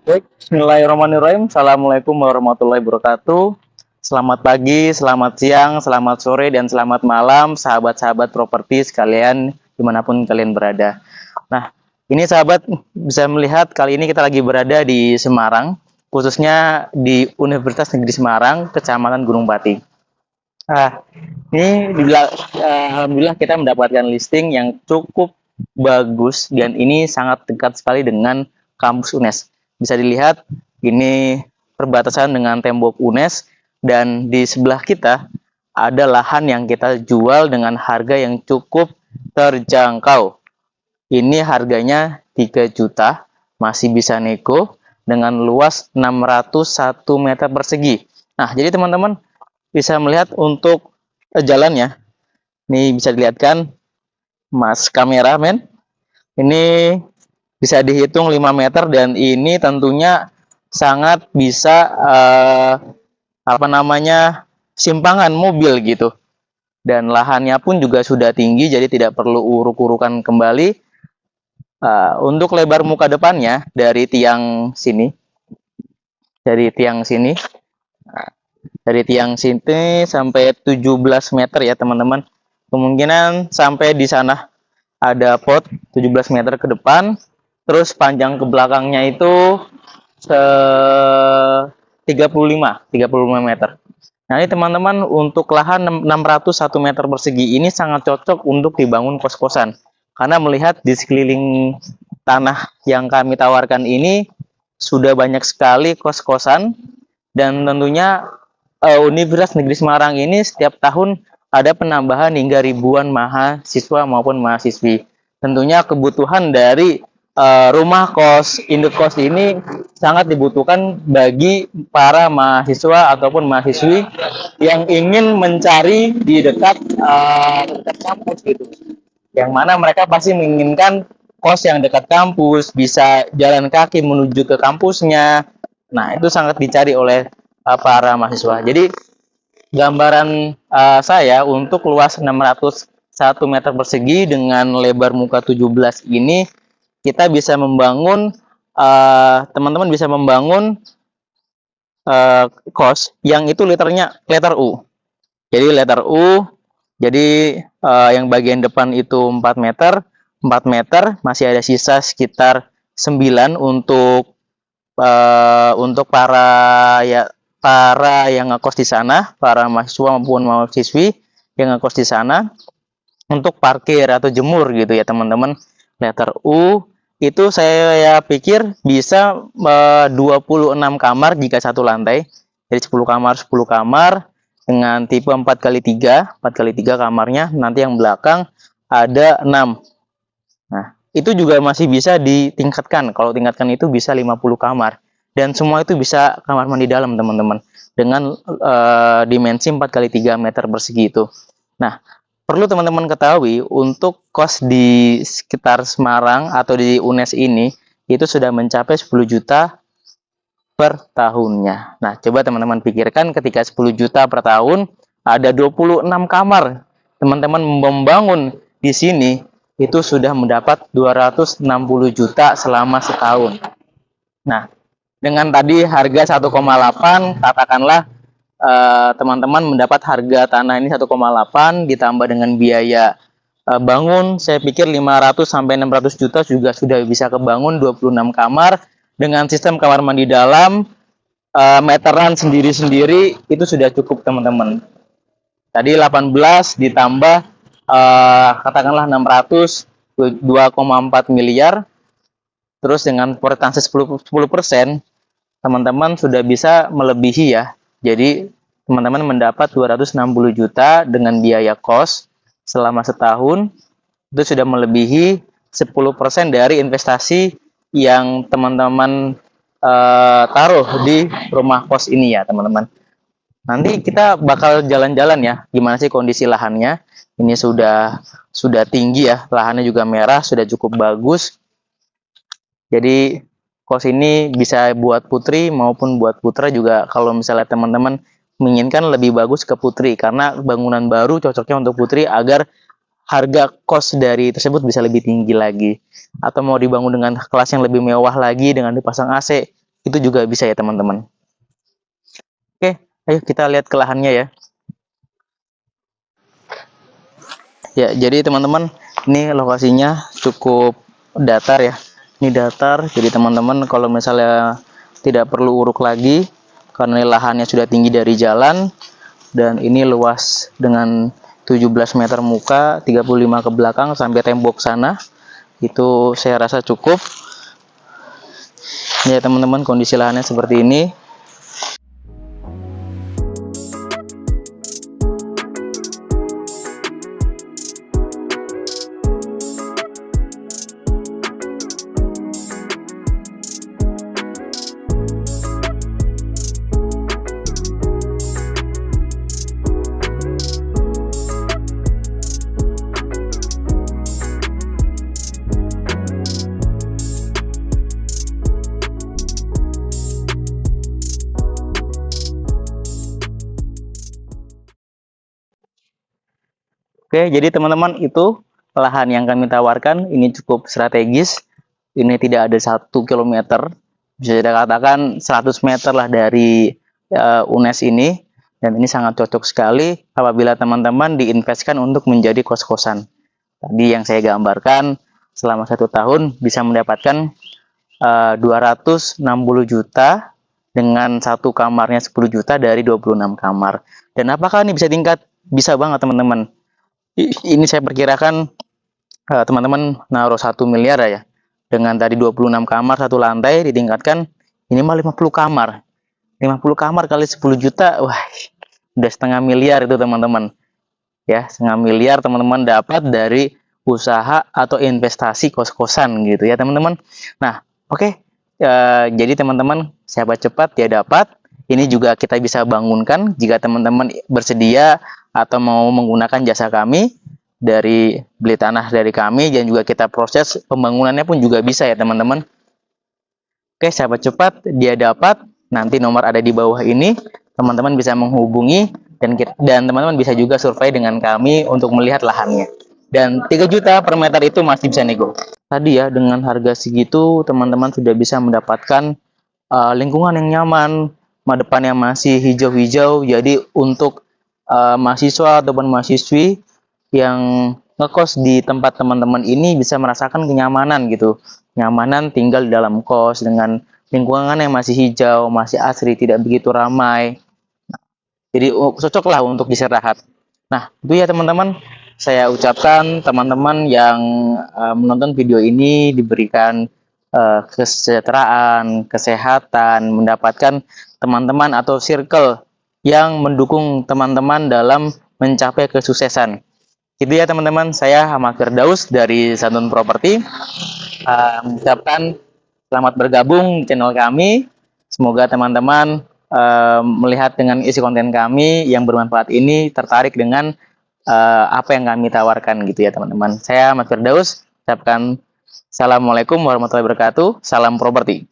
Baik, bismillahirrahmanirrahim. Assalamualaikum warahmatullahi wabarakatuh. Selamat pagi, selamat siang, selamat sore, dan selamat malam, sahabat-sahabat properti sekalian, dimanapun kalian berada. Nah, ini sahabat bisa melihat kali ini kita lagi berada di Semarang, khususnya di Universitas Negeri Semarang, Kecamatan Gunung Pati. Nah, ini alhamdulillah kita mendapatkan listing yang cukup bagus dan ini sangat dekat sekali dengan kampus UNES. Bisa dilihat ini perbatasan dengan tembok UNES dan di sebelah kita ada lahan yang kita jual dengan harga yang cukup terjangkau. Ini harganya 3 juta, masih bisa nego dengan luas 601 meter persegi. Nah, jadi teman-teman bisa melihat untuk jalannya. Ini bisa dilihatkan Mas kameramen. Ini bisa dihitung 5 meter dan ini tentunya sangat bisa simpangan mobil gitu. Dan lahannya pun juga sudah tinggi jadi tidak perlu uruk-urukan kembali. Untuk lebar muka depannya dari tiang sini, dari tiang sini sampai 17 meter ya teman-teman. Kemungkinan sampai di sana ada pot 17 meter ke depan, terus panjang ke belakangnya itu 35 meter. Nah, ini teman-teman untuk lahan 601 meter persegi ini sangat cocok untuk dibangun kos-kosan. Karena melihat di sekeliling tanah yang kami tawarkan ini sudah banyak sekali kos-kosan dan tentunya Universitas Negeri Semarang ini setiap tahun ada penambahan hingga ribuan mahasiswa maupun mahasiswi. Tentunya kebutuhan dari rumah kos, induk kos ini sangat dibutuhkan bagi para mahasiswa ataupun mahasiswi yang ingin mencari di dekat kampus gitu. Yang mana mereka pasti menginginkan kos yang dekat kampus, bisa jalan kaki menuju ke kampusnya. Nah, itu sangat dicari oleh para mahasiswa. Jadi gambaran saya untuk luas 601 meter persegi dengan lebar muka 17 ini kita bisa membangun teman-teman bisa membangun kos yang itu letter U. Jadi letter U. Jadi yang bagian depan itu 4 meter, 4 meter masih ada sisa sekitar 9 untuk para yang ngekos di sana, para mahasiswa maupun mahasiswi yang ngekos di sana untuk parkir atau jemur gitu ya teman-teman. Letter U itu saya pikir bisa 26 kamar jika satu lantai. Jadi 10 kamar dengan tipe 4x3 kamarnya. Nanti yang belakang ada 6. Nah, itu juga masih bisa ditingkatkan. Kalau tingkatkan itu bisa 50 kamar. Dan semua itu bisa kamar mandi dalam, teman-teman. Dengan dimensi 4x3 meter persegi itu. Nah, perlu teman-teman ketahui untuk kos di sekitar Semarang atau di UNES ini itu sudah mencapai 10 juta per tahunnya. Nah, coba teman-teman pikirkan ketika 10 juta per tahun ada 26 kamar. Teman-teman membangun di sini itu sudah mendapat 260 juta selama setahun. Nah, dengan tadi harga 1,8 katakanlah teman-teman mendapat harga tanah ini 1,8 ditambah dengan biaya bangun, saya pikir 500 sampai 600 juta juga sudah bisa kebangun 26 kamar dengan sistem kamar mandi dalam, meteran sendiri-sendiri itu sudah cukup teman-teman. Tadi 18 ditambah katakanlah 600 2,4 miliar. Terus dengan persentase 10%, teman-teman sudah bisa melebihi ya. Jadi teman-teman mendapat 260 juta dengan biaya kos selama setahun, itu sudah melebihi 10% dari investasi yang teman-teman taruh di rumah kos ini ya teman-teman. Nanti kita bakal jalan-jalan ya, gimana sih kondisi lahannya. Ini sudah tinggi ya, lahannya juga merah, sudah cukup bagus. Jadi kos ini bisa buat putri maupun buat putra juga. Kalau misalnya teman-teman menginginkan lebih bagus ke putri, karena bangunan baru cocoknya untuk putri agar harga kos dari tersebut bisa lebih tinggi lagi. Atau mau dibangun dengan kelas yang lebih mewah lagi dengan dipasang AC, itu juga bisa ya teman-teman. Oke, ayo kita lihat ke lahannya ya. Ya, jadi teman-teman, ini lokasinya cukup datar ya. Ini datar, jadi teman-teman kalau misalnya tidak perlu uruk lagi, karena lahannya sudah tinggi dari jalan, dan ini luas dengan 17 meter muka, 35 ke belakang sampai tembok sana. Itu saya rasa cukup. Ya teman-teman, kondisi lahannya seperti ini. Oke, jadi teman-teman itu lahan yang kami tawarkan ini cukup strategis. Ini tidak ada 1 kilometer, bisa kita katakan 100 meter lah dari UNES ini. Dan ini sangat cocok sekali apabila teman-teman diinvestkan untuk menjadi kos-kosan. Tadi yang saya gambarkan selama 1 tahun bisa mendapatkan 260 juta dengan satu kamarnya 10 juta dari 26 kamar. Dan apakah ini bisa tingkat? Bisa banget teman-teman. Ini saya perkirakan teman-teman naruh 1 miliar ya. Dengan tadi 26 kamar satu lantai ditingkatkan ini mah 50 kamar. 50 kamar kali 10 juta, wah, udah setengah miliar itu teman-teman. Ya, setengah miliar teman-teman dapat dari usaha atau investasi kos-kosan gitu ya teman-teman. Nah, oke. Jadi teman-teman, sahabat cepat dia dapat. Ini juga kita bisa bangunkan jika teman-teman bersedia atau mau menggunakan jasa kami, dari beli tanah dari kami, dan juga kita proses pembangunannya pun juga bisa ya teman-teman. Oke, sahabat cepat dia dapat, nanti nomor ada di bawah ini, teman-teman bisa menghubungi, dan teman-teman bisa juga survei dengan kami untuk melihat lahannya. Dan 3 juta per meter itu masih bisa nego. Tadi ya, dengan harga segitu teman-teman sudah bisa mendapatkan lingkungan yang nyaman, depannya masih hijau-hijau. Jadi untuk mahasiswa ataupun mahasiswi yang ngekos di tempat teman-teman ini bisa merasakan kenyamanan gitu. Nyamanan tinggal di dalam kos dengan lingkungan yang masih hijau, masih asri, tidak begitu ramai. Jadi cocok lah untuk istirahat. Nah, itu ya teman-teman. Saya ucapkan teman-teman yang menonton video ini diberikan kesejahteraan, kesehatan, mendapatkan teman-teman atau circle yang mendukung teman-teman dalam mencapai kesuksesan. Itu ya teman-teman, saya Ahmad Firdaus dari Santun Property mengucapkan selamat bergabung di channel kami. Semoga teman-teman melihat dengan isi konten kami yang bermanfaat ini tertarik dengan apa yang kami tawarkan gitu ya teman-teman. Saya Ahmad Firdaus, ucapkan Assalamualaikum warahmatullahi wabarakatuh. Salam properti.